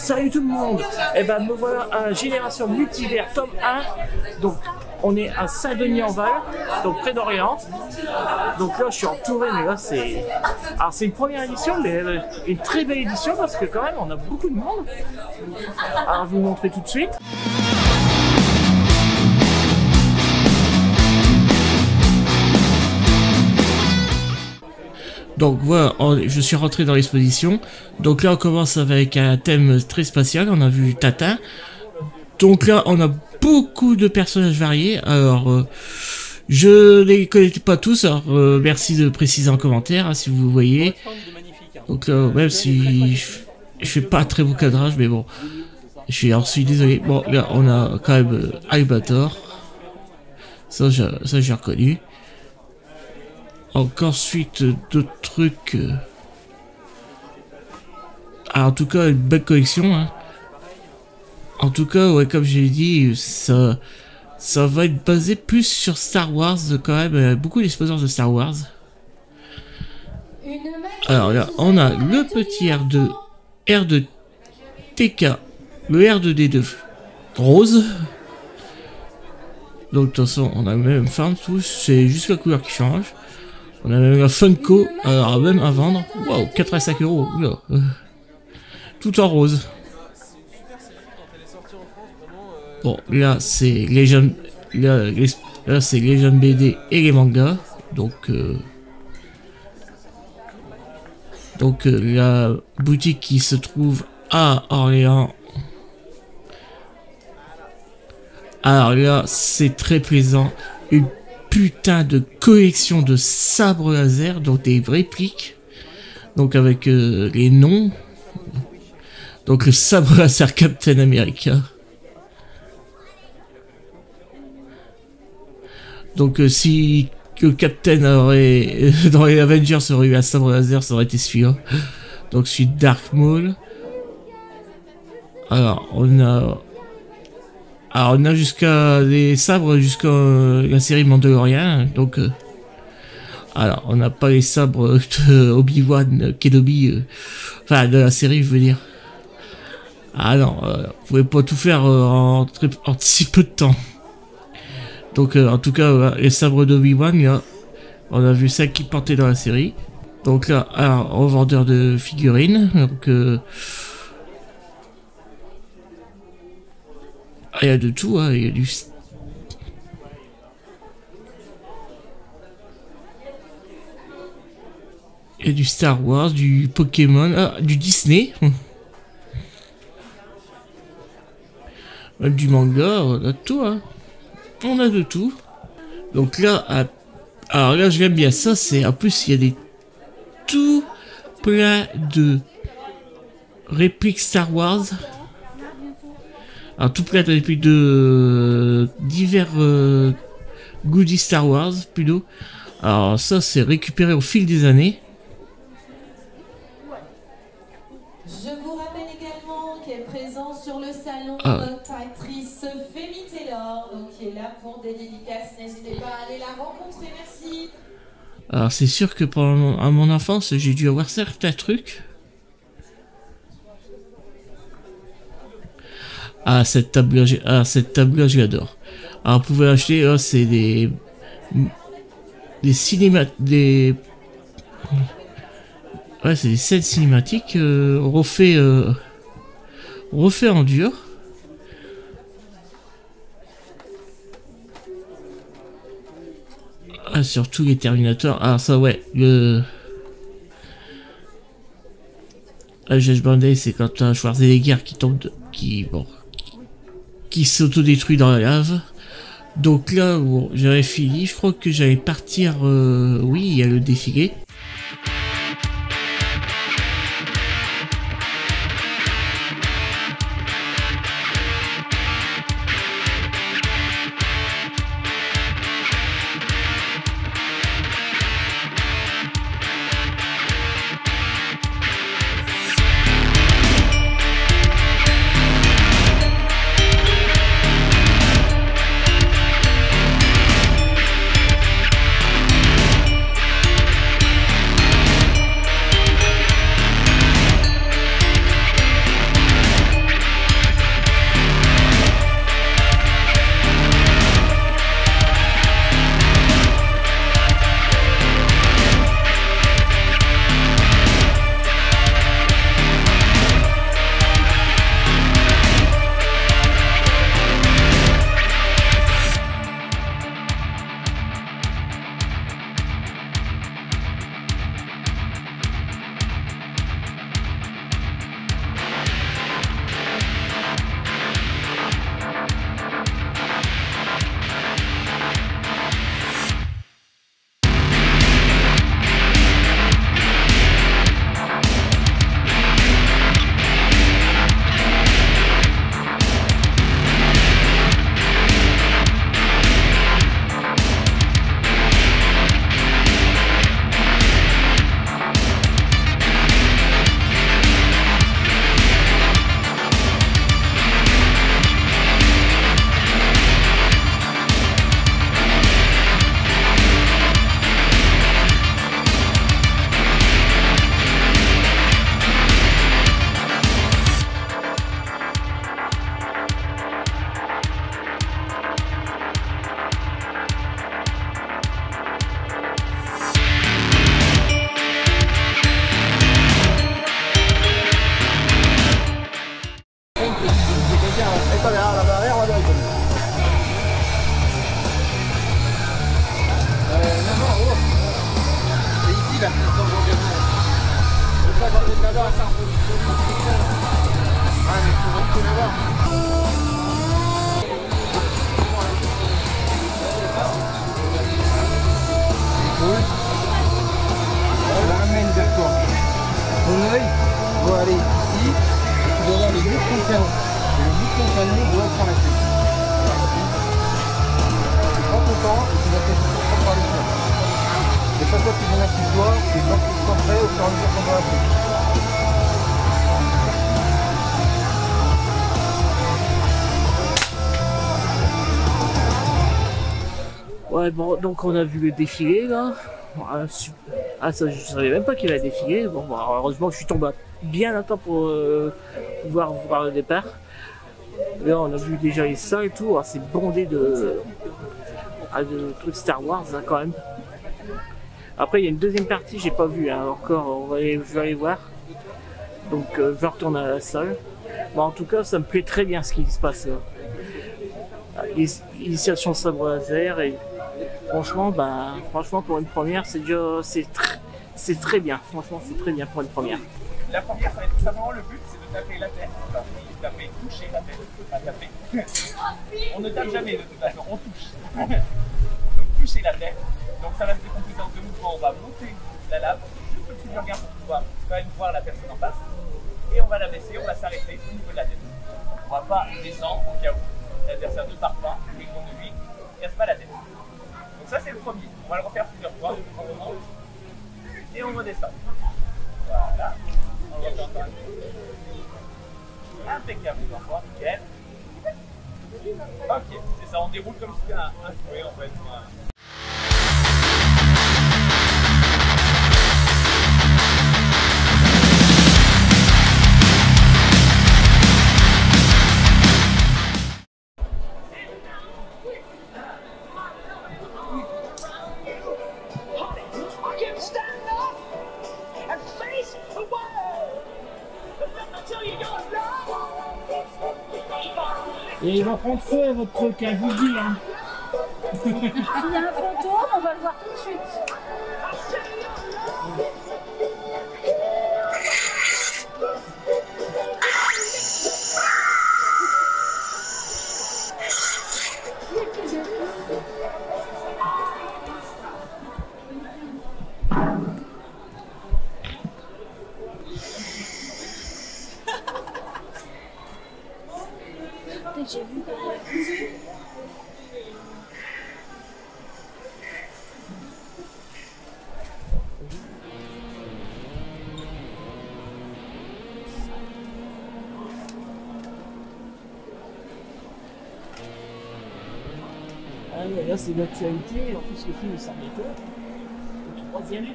Salut tout le monde. Et ben me voilà à Génération Multivers tome 1. Donc on est à Saint-Denis-en-Val, donc près d'Orléans. Donc là je suis entouré, mais là c'est... Alors c'est une première édition, mais une très belle édition parce que quand même on a beaucoup de monde. Alors je vais vous montrer tout de suite. Donc voilà, je suis rentré dans l'exposition. Donc là on commence avec un thème très spatial, on a vu Tintin. Donc là on a beaucoup de personnages variés. Alors je les connais pas tous, alors merci de préciser en commentaire hein, si vous voyez. Donc là même si je fais pas très beau cadrage, mais bon, je suis désolé. Bon là on a quand même Albator. Ça j'ai reconnu. Ensuite d'autres trucs. Alors, en tout cas, une belle collection. Hein. En tout cas, ouais, comme j'ai dit, ça va être basé plus sur Star Wars quand même. Beaucoup d'exposants de Star Wars. Alors là, on a le petit R2 TK, le R2D2 rose. Donc de toute façon, on a le même forme tous. C'est juste la couleur qui change. On a même un Funko, alors même à vendre. Waouh, 85 €. Oula. Tout en rose. Bon, là c'est Legend, là c'est Legend BD et les mangas. Donc la boutique qui se trouve à Orléans. Alors là, c'est très plaisant. Une putain de collection de sabres laser, donc des répliques, donc avec les noms. Donc le sabre laser Captain America. Donc si le Captain aurait dans les Avengers aurait eu un sabre laser, ça aurait été celui-là. Donc celui de Dark Maul. Alors on a jusqu'à des sabres jusqu'à la série Mandalorian, donc alors on n'a pas les sabres de Obi-Wan Kenobi, enfin de la série je veux dire. Ah non, vous pouvez pas tout faire en si peu de temps. Donc en tout cas les sabres d'Obi-Wan, là, on a vu ça qui portait dans la série. Donc là, alors revendeur de figurines, donc il y a de tout, hein. Il y a du Star Wars, du Pokémon, du Disney. Du manga, on a tout, hein. On a de tout. Donc là, alors là, je l'aime bien ça, c'est en plus il y a des tout plein de répliques Star Wars. Alors tout plein de répliques de divers goodies Star Wars plutôt. Alors ça c'est récupéré au fil des années. Je vous rappelle également qu'est présent sur le salon notre actrice Femi Taylor, donc qui est là pour des dédicaces. N'hésitez pas à aller la rencontrer, merci. Alors c'est sûr que pendant mon enfance j'ai dû avoir certains trucs. Cette table là, je l'adore. Alors vous pouvez acheter, c'est des cinémas, ouais, c'est des scènes cinématiques refait en dur. Surtout les Terminators. Alors ça ouais, le Judgment Day, c'est quand un Schwarzenegger qui tombe qui s'autodétruit dans la lave. Donc là, bon, j'avais fini. Je crois que j'allais partir. Oui, il y a le défilé. Je la ramène vers toi. Ton œil doit aller ici. Tu dois avoir le bout de ton canon. Et le bout de ton canon doit être arrêté. Tu prends ton temps et tu vas tester pour prendre par les mains. C'est pas toi qui viens assis-toi, c'est moi qui te prêt au fur et à mesure qu'on va appeler. Ouais, bon, donc on a vu le défilé là. Ah, ça, je savais même pas qu'il allait défiler. Bon, bah, heureusement, je suis tombé bien à temps pour pouvoir voir le départ. Là, on a vu déjà les salles et tout. C'est bondé de trucs Star Wars hein, quand même. Après, il y a une deuxième partie, j'ai pas vu hein, encore. Je vais aller voir. Donc, je vais retourner à la salle. Bon, en tout cas, ça me plaît très bien ce qui se passe là. L'initiation sabre laser et franchement, franchement pour une première, c'est très bien. Franchement, c'est très bien pour une première. La première, ça va être tout simplement le but, c'est de taper la tête. Taper, toucher la tête, pas taper. On ne tape jamais de toute façon, on touche. Donc toucher la tête. Donc ça va se décomposer en deux mouvements. On va monter la lame juste au-dessus du regard pour pouvoir quand même voir la personne en face. Et on va la baisser, on va s'arrêter au niveau de la tête. On ne va pas descendre au cas où l'adversaire ne part pas et qu'on ne lui casse pas la tête. Donc ça c'est le premier. On va le refaire plusieurs fois. On remonte et on redescend. Voilà. Impeccable encore, nickel. Ok, c'est ça, on déroule comme si c'était un jouet en fait. Et il va prendre feu votre truc, hein, je vous le dis. Hein. S'il y a un fantôme, on va le voir tout de suite. J'ai vu là c'est l'actualité, en plus le film il sort bientôt. Le troisième.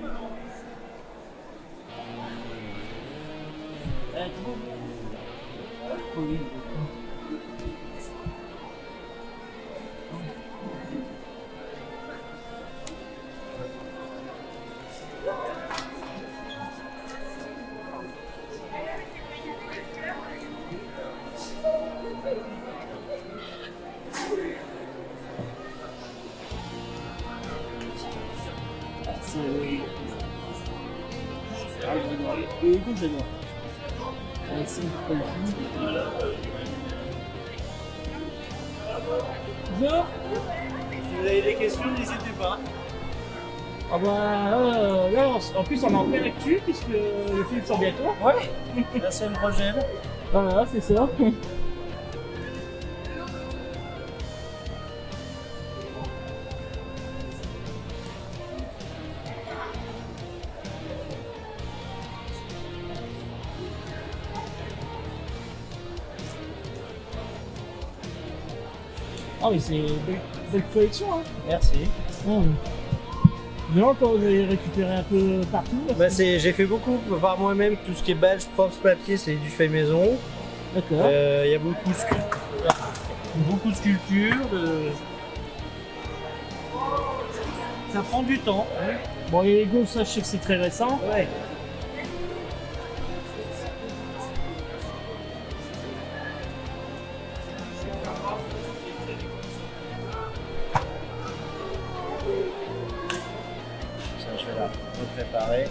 Oui. Et écoute, j'adore. Bonjour. Si vous avez des questions, n'hésitez pas. Ah là, en plus on est en plein actu puisque le film sort bientôt. Ouais, la semaine prochaine. Voilà, c'est ça. Ah mais c'est une belle collection hein. Merci. Bien quand vous avez récupéré un peu partout. Bah j'ai fait beaucoup par moi-même, tout ce qui est badge, props, papier, c'est du fait maison. D'accord. Il y a beaucoup de sculptures. Ça prend du temps. Bon les Lego ça je sais que c'est très récent. Ouais. Ça je vais la préparer.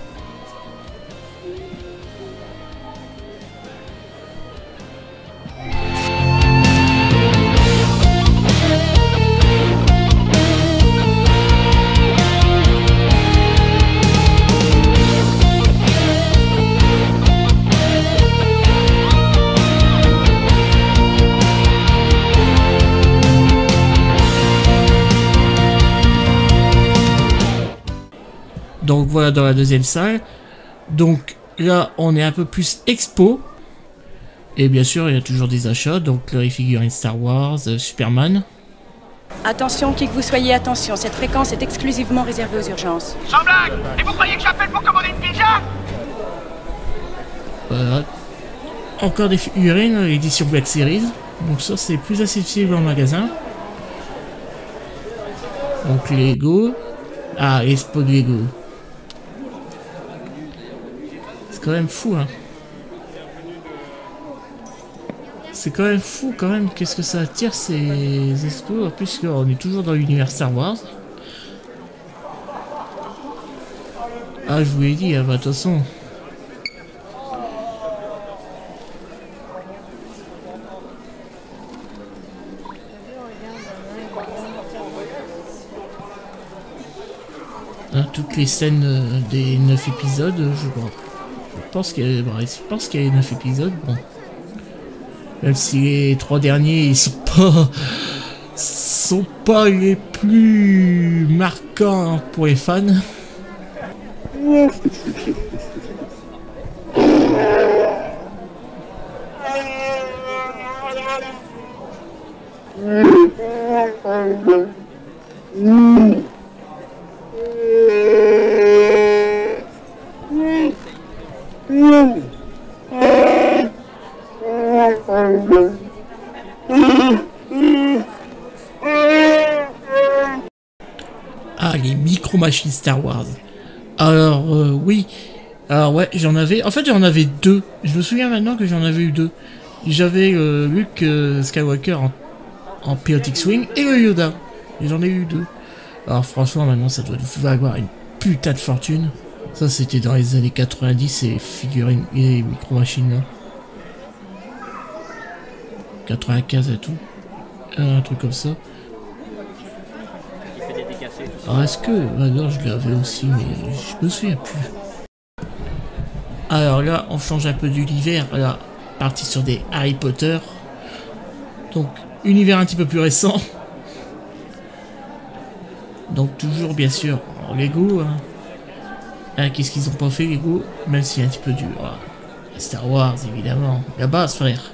voilà dans la deuxième salle. Donc là, on est un peu plus expo. Et bien sûr, il y a toujours des achats. Donc là, les figurines Star Wars, Superman. Attention, qui que vous soyez, attention, cette fréquence est exclusivement réservée aux urgences. Sans blague! Et vous croyez que j'appelle pour commander une pizza? Voilà. Encore des figurines, l'édition Black Series. Donc ça, c'est plus accessible en magasin. Donc Lego. Ah, Expo de Lego. C'est quand même fou, hein. C'est quand même fou, quand même. Qu'est-ce que ça attire ces expos? En plus, on est toujours dans l'univers Star Wars. Ah, je vous l'ai dit, hein, bah, de toute façon. Hein, toutes les scènes des 9 épisodes, je pense qu'il y a 9 épisodes, bon. Même si les 3 derniers, ils sont pas les plus marquants pour les fans. Ah, les micro-machines Star Wars. Alors, oui. Alors, ouais, j'en avais... En fait, j'en avais 2. Je me souviens maintenant que j'en avais eu 2. J'avais Luke Skywalker en Pilot X-Wing et le Yoda. Et j'en ai eu 2. Alors, franchement, maintenant, ça doit valoir une putain de fortune. Ça, c'était dans les années 90, ces figurines et micro-machines là. 95 et tout. Un truc comme ça. Alors est-ce que... Bah non, je l'avais aussi, mais je me souviens plus. Alors là, on change un peu d'univers. Là, parti sur des Harry Potter. Donc, univers un petit peu plus récent. Donc toujours, bien sûr, en Lego. Hein. Ah, qu'est-ce qu'ils ont pas fait, Lego? Même si c'est un petit peu dur. Ah, Star Wars, évidemment. La base, frère.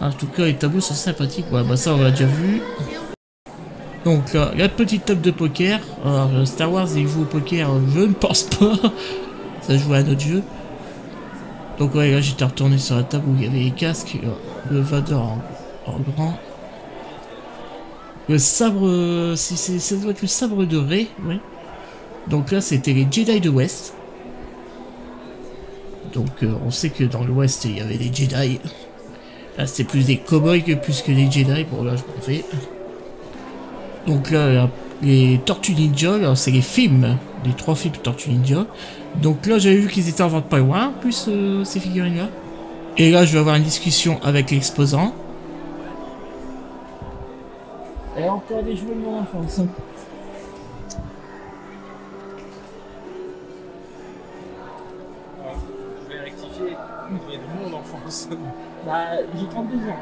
En tout cas, les tableaux sont sympathiques. Ouais, bah ça, on l'a déjà vu. Donc, la petite table de poker. Alors, Star Wars, il joue au poker, je ne pense pas. Ça joue à un autre jeu. Donc, ouais, là, j'étais retourné sur la table où il y avait les casques. Le Vador en grand. Le sabre... ça doit être le sabre de Rey, ouais. Donc là, c'était les Jedi de l'Ouest. Donc, on sait que dans l'Ouest, il y avait les Jedi. Là, c'était plus des cow-boys que plus que des Jedi. Bon, là, je m'en fais. Donc là, les Tortues Ninja, c'est les films. Les 3 films Tortues Ninja. Donc là, j'avais vu qu'ils étaient en vente pas loin, plus ces figurines-là. Et là, je vais avoir une discussion avec l'exposant. Et encore des jouets de mon enfance. Je vais rectifier, mais de mon enfance. Bah, j'ai 32 ans.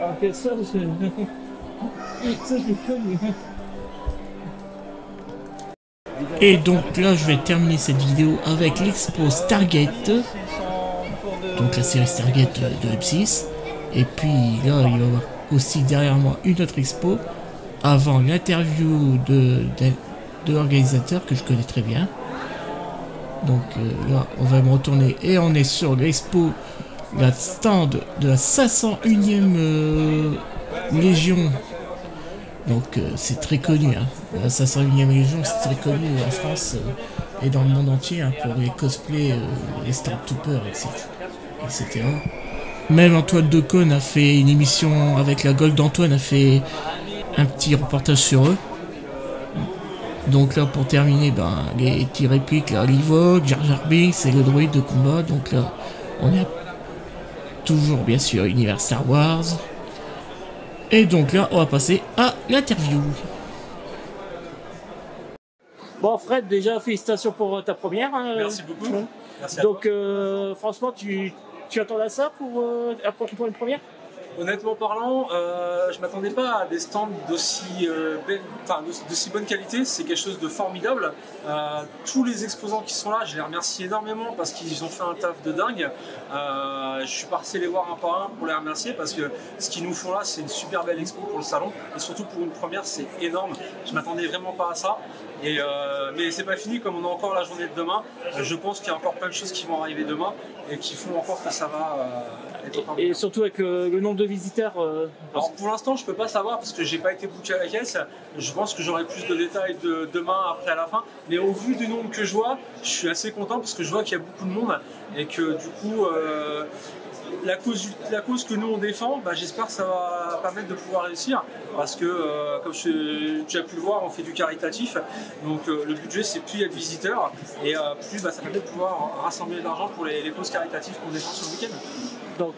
Alors que ça, j'ai connu. Et donc là, je vais terminer cette vidéo avec l'expo Stargate. Donc la série Stargate de M6. Et puis là, il va y avoir aussi derrière moi une autre expo. Avant l'interview de l'organisateur que je connais très bien. Donc là, on va me retourner et on est sur l'expo. La stand de la 501e Légion. Donc c'est très connu, hein. La 501e Légion, c'est très connu en France et dans le monde entier, hein, pour les cosplays, les Stormtroopers, etc. Même Antoine Decaune a fait une émission avec la Gold d'Antoine, a fait un petit reportage sur eux. Donc là, pour terminer, ben, les petits répliques, là, Livok, Jar Jar Binks, c'est le droïde de combat. Donc là, on est toujours, bien sûr, univers Star Wars. Et donc là, on va passer à l'interview. Bon, Fred, déjà, félicitations pour ta première. Hein. Merci beaucoup. Merci à donc, franchement, tu attendais à ça pour une première? Honnêtement parlant, je m'attendais pas à des stands d'aussi bonne qualité. C'est quelque chose de formidable. Tous les exposants qui sont là, je les remercie énormément parce qu'ils ont fait un taf de dingue. Je suis parti les voir un par un pour les remercier parce que ce qu'ils nous font là, c'est une super belle expo pour le salon et surtout pour une première, c'est énorme. Je m'attendais vraiment pas à ça. Mais c'est pas fini, comme on a encore la journée de demain. Je pense qu'il y a encore plein de choses qui vont arriver demain et qui font encore que ça va être encore mieux. Et surtout avec le nombre de visiteurs. Alors pour l'instant, je peux pas savoir parce que j'ai pas été booké à la caisse. Je pense que j'aurai plus de détails demain après à la fin. Mais au vu du nombre que je vois, je suis assez content parce que je vois qu'il y a beaucoup de monde et que du coup. La cause que nous on défend, j'espère que ça va permettre de pouvoir réussir parce que comme tu as pu le voir, on fait du caritatif, donc le budget c'est plus il y a de visiteurs et plus ça permet de pouvoir rassembler de l'argent pour les causes caritatives qu'on défend sur le week-end. Donc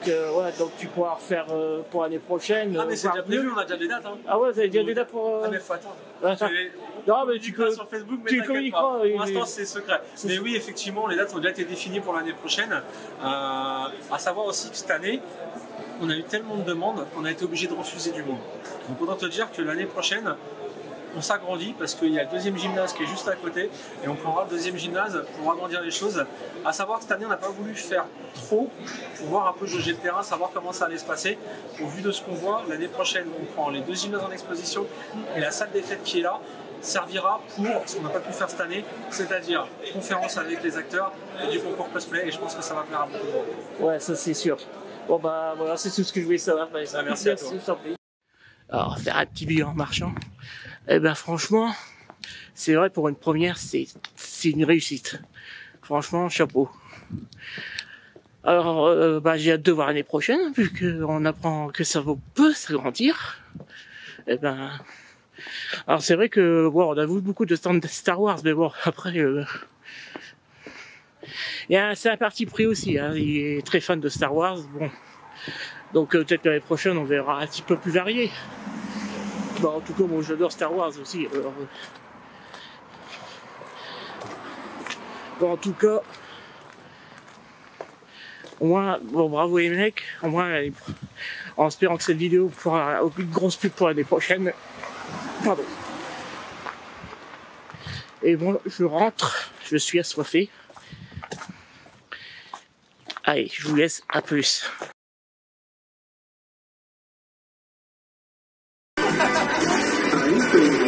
tu pourras refaire pour l'année prochaine. Ah mais c'est déjà prévu, on a déjà des dates. Hein. Ah ouais, vous avez déjà des dates pour. Ah mais faut attendre. Non mais tu peux sur Facebook, mais tu t'inquiète pas. Pour l'instant c'est secret. Mais oui, effectivement, les dates ont déjà été définies pour l'année prochaine. À savoir aussi que cette année, on a eu tellement de demandes qu'on a été obligé de refuser du monde. Donc autant te dire que l'année prochaine, on s'agrandit parce qu'il y a le deuxième gymnase qui est juste à côté et on prendra le deuxième gymnase pour agrandir les choses. À savoir que cette année, on n'a pas voulu faire trop pour voir un peu jauger le terrain, savoir comment ça allait se passer. Au vu de ce qu'on voit, l'année prochaine, on prend les deux gymnases en exposition et la salle des fêtes qui est là servira pour ce qu'on n'a pas pu faire cette année, c'est-à-dire conférence avec les acteurs et du concours cosplay, et je pense que ça va plaire à beaucoup de monde. Ouais, ça c'est sûr. Bon voilà, c'est tout ce que je voulais savoir. Merci à toi. Alors, faire un petit bilan en marchant. Franchement, c'est vrai, pour une première, c'est une réussite. Franchement, chapeau. Alors, j'ai hâte de voir l'année prochaine, vu qu'on apprend que ça peut s'agrandir. Alors c'est vrai que on a vu beaucoup de stands de Star Wars, mais bon, après, c'est un parti pris aussi. Hein, il est très fan de Star Wars, bon. Donc peut-être l'année prochaine, on verra un petit peu plus varié. En tout cas, moi j'adore Star Wars aussi. Alors, en tout cas, au moins, bravo les mecs, au moins, en espérant que cette vidéo fera aucune grosse pub pour l'année prochaine. Pardon. Et bon, je rentre, je suis assoiffé. Allez, je vous laisse, à plus. Thank you.